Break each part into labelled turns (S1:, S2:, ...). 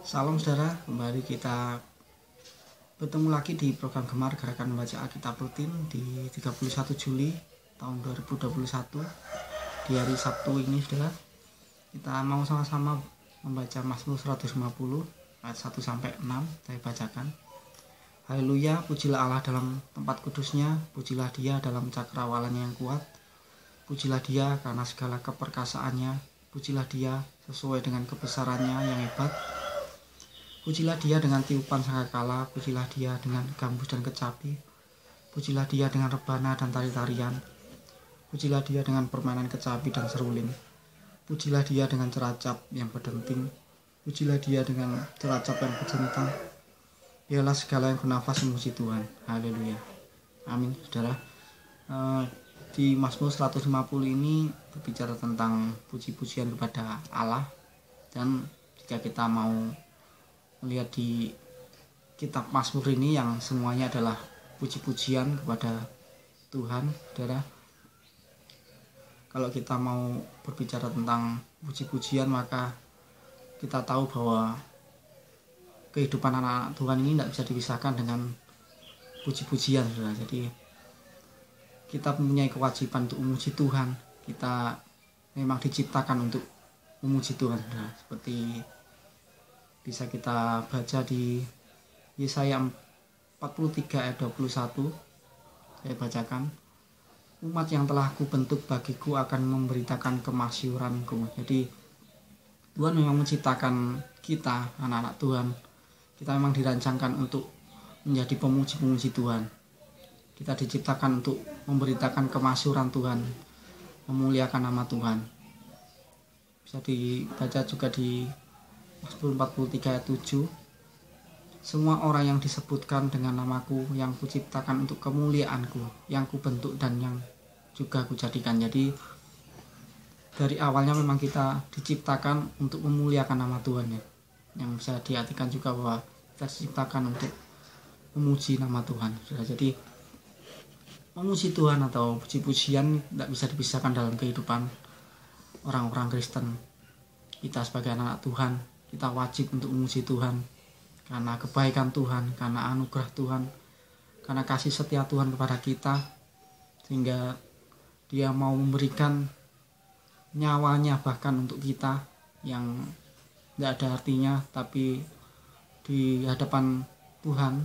S1: Salam saudara, kembali kita bertemu lagi di program Gemar Gerakan Membaca Alkitab Rutin di 31 Juli tahun 2021. Di hari Sabtu ini saudara, kita mau sama-sama membaca Mazmur 150 ayat 1 sampai 6. Saya bacakan. Haleluya, pujilah Allah dalam tempat kudusnya, pujilah Dia dalam cakrawalannya yang kuat, pujilah Dia karena segala keperkasaannya, pujilah Dia sesuai dengan kebesarannya yang hebat. Pujilah Dia dengan tiupan sangkakala, pujilah Dia dengan gambus dan kecapi, pujilah Dia dengan rebana dan tari-tarian, pujilah Dia dengan permainan kecapi dan seruling, pujilah Dia dengan ceracap yang berdenting, pujilah Dia dengan ceracap yang berjentang. Biarlah segala yang bernafas memuji Tuhan. Haleluya. Amin, saudara. Di Mazmur 150 ini berbicara tentang puji-pujian kepada Allah, dan jika kita mau melihat di kitab Mazmur ini yang semuanya adalah puji-pujian kepada Tuhan, saudara. Kalau kita mau berbicara tentang puji-pujian, maka kita tahu bahwa kehidupan anak-anak Tuhan ini tidak bisa dipisahkan dengan puji-pujian, saudara. Jadi kita mempunyai kewajiban untuk memuji Tuhan. Kita memang diciptakan untuk memuji Tuhan, saudara. Seperti bisa kita baca di Yesaya 43 ayat 21. Saya bacakan. Umat yang telah kubentuk bagiku akan memberitakan kemasyhuranku. Jadi Tuhan memang menciptakan kita, anak-anak Tuhan. Kita memang dirancangkan untuk menjadi pemuji-pemuji Tuhan. Kita diciptakan untuk memberitakan kemasyhuran Tuhan, memuliakan nama Tuhan. Bisa dibaca juga di Mazmur 43 ayat 7. Semua orang yang disebutkan dengan namaku, yang kuciptakan untuk kemuliaanku, yang kubentuk dan yang juga kujadikan. Jadi dari awalnya memang kita diciptakan untuk memuliakan nama Tuhan, ya. Yang bisa diartikan juga bahwa kita diciptakan untuk memuji nama Tuhan. Jadi memuji Tuhan atau puji-pujian tidak bisa dipisahkan dalam kehidupan orang-orang Kristen. Kita sebagai anak Tuhan, kita wajib untuk memuji Tuhan karena kebaikan Tuhan, karena anugerah Tuhan, karena kasih setia Tuhan kepada kita, sehingga Dia mau memberikan nyawanya bahkan untuk kita yang tidak ada artinya, tapi di hadapan Tuhan,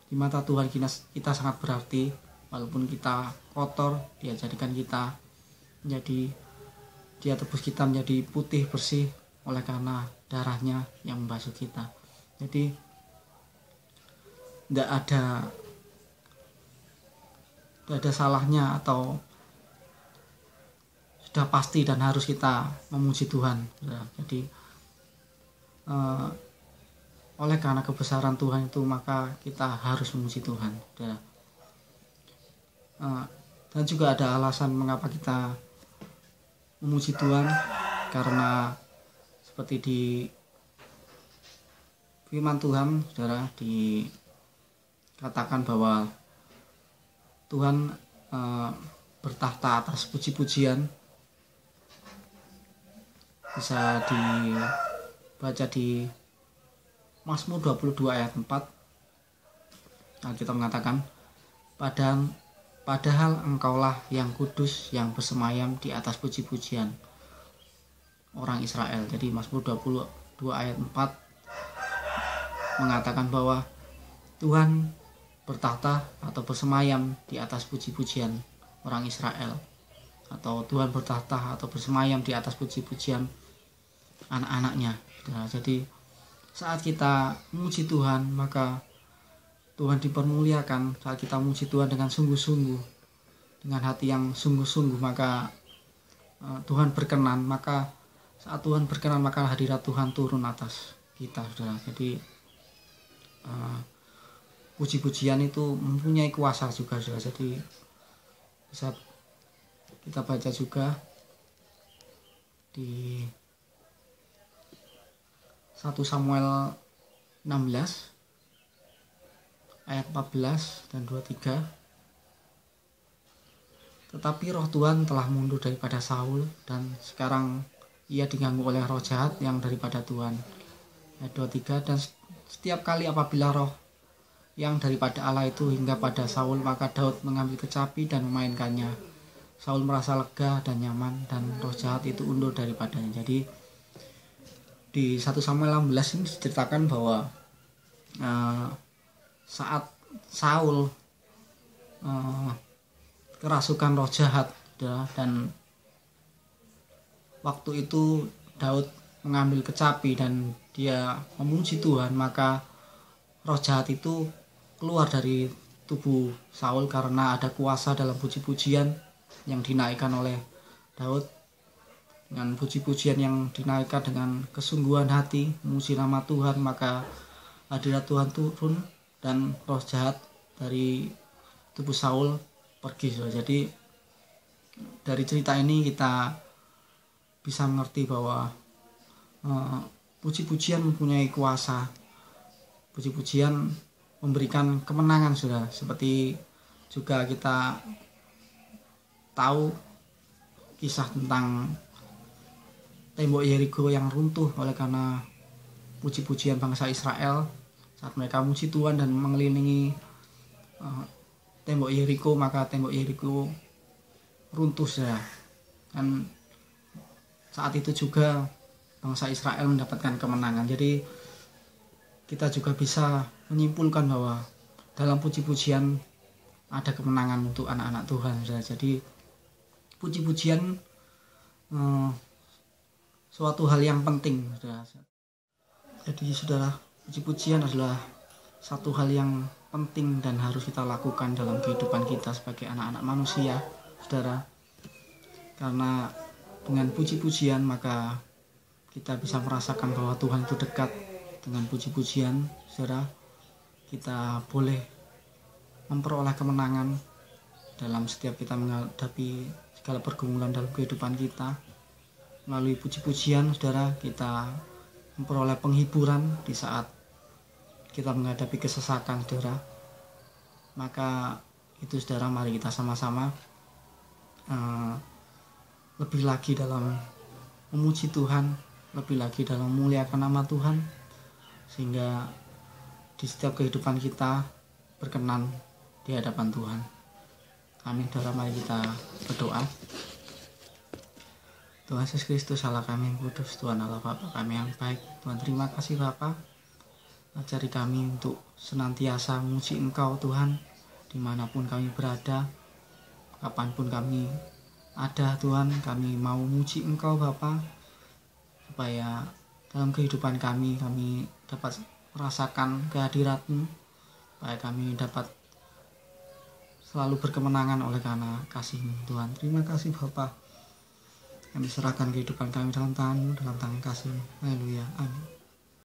S1: di mata Tuhan kita sangat berarti. Walaupun kita kotor, Dia jadikan kita menjadi, Dia tebus kita menjadi putih bersih oleh karena darahnya yang membasuh kita. Jadi tidak ada salahnya atau sudah pasti dan harus kita memuji Tuhan. Jadi oleh karena kebesaran Tuhan itu, maka kita harus memuji Tuhan. Dan juga ada alasan mengapa kita memuji Tuhan, karena seperti di firman Tuhan, saudara, dikatakan bahwa Tuhan bertahta atas puji-pujian. Bisa dibaca di Mazmur 22 ayat 4. Kita mengatakan, padahal engkaulah yang kudus, yang bersemayam di atas puji-pujian orang Israel. Jadi Mazmur 22 ayat 4 mengatakan bahwa Tuhan bertahta atau bersemayam di atas puji-pujian orang Israel, atau Tuhan bertahta atau bersemayam di atas puji-pujian anak-anaknya. Jadi saat kita memuji Tuhan, maka Tuhan dipermuliakan. Saat kita memuji Tuhan dengan sungguh-sungguh, dengan hati yang sungguh-sungguh, maka Tuhan berkenan. Maka saat Tuhan berkenan, maka hadirat Tuhan turun atas kita, saudara. Jadi puji-pujian itu mempunyai kuasa juga, saudara. Jadi bisa kita baca juga di 1 Samuel 16 ayat 14 dan 23. Tetapi roh Tuhan telah mundur daripada Saul, dan sekarang ia diganggu oleh roh jahat yang daripada Tuhan. ayat 23. Dan setiap kali apabila roh yang daripada Allah itu hingga pada Saul, maka Daud mengambil kecapi dan memainkannya. Saul merasa lega dan nyaman, dan roh jahat itu undur daripadanya. Jadi di 1 Samuel 16 ini diceritakan bahwa saat Saul kerasukan roh jahat, dan waktu itu Daud mengambil kecapi dan dia memuji Tuhan, maka roh jahat itu keluar dari tubuh Saul karena ada kuasa dalam puji-pujian yang dinaikkan oleh Daud. Dengan puji-pujian yang dinaikkan dengan kesungguhan hati memuji nama Tuhan, maka hadirat Tuhan turun dan roh jahat dari tubuh Saul pergi. Jadi dari cerita ini kita bisa mengerti bahwa puji-pujian mempunyai kuasa. Puji-pujian memberikan kemenangan, saudara. Seperti juga kita tahu kisah tentang tembok Yeriko yang runtuh oleh karena puji-pujian bangsa Israel. Saat mereka memuji Tuhan dan mengelilingi tembok Yeriko, maka tembok Yeriko runtuh, saudara. Dan saat itu juga bangsa Israel mendapatkan kemenangan. Jadi kita juga bisa menyimpulkan bahwa dalam puji-pujian ada kemenangan untuk anak-anak Tuhan, saudara. Jadi puji-pujian suatu hal yang penting, saudara. Jadi saudara, puji-pujian adalah satu hal yang penting dan harus kita lakukan dalam kehidupan kita sebagai anak-anak manusia, saudara. Karena dengan puji-pujian maka kita bisa merasakan bahwa Tuhan itu dekat. Dengan puji-pujian, saudara, kita boleh memperoleh kemenangan dalam setiap kita menghadapi segala pergumulan dalam kehidupan kita. Melalui puji-pujian, saudara, kita memperoleh penghiburan di saat kita menghadapi kesesakan, saudara. Maka itu, saudara, mari kita sama-sama lebih lagi dalam memuji Tuhan, lebih lagi dalam memuliakan nama Tuhan, sehingga di setiap kehidupan kita berkenan di hadapan Tuhan. Amin. Saudara, mari kita berdoa. Tuhan Yesus Kristus, Allah kami yang kudus, Tuhan Allah Bapa kami yang baik. Tuhan, terima kasih Bapa, ajari kami untuk senantiasa memuji Engkau, Tuhan, dimanapun kami berada, kapanpun kami ada, Tuhan, kami mau memuji Engkau Bapa, supaya dalam kehidupan kami dapat merasakan kehadirat-Mu, supaya kami dapat selalu berkemenangan oleh karena kasih-Mu, Tuhan. Terima kasih Bapa. Kami serahkan kehidupan kami dalam tangan-Mu, dalam tangan kasih-Mu. Haleluya. Amin.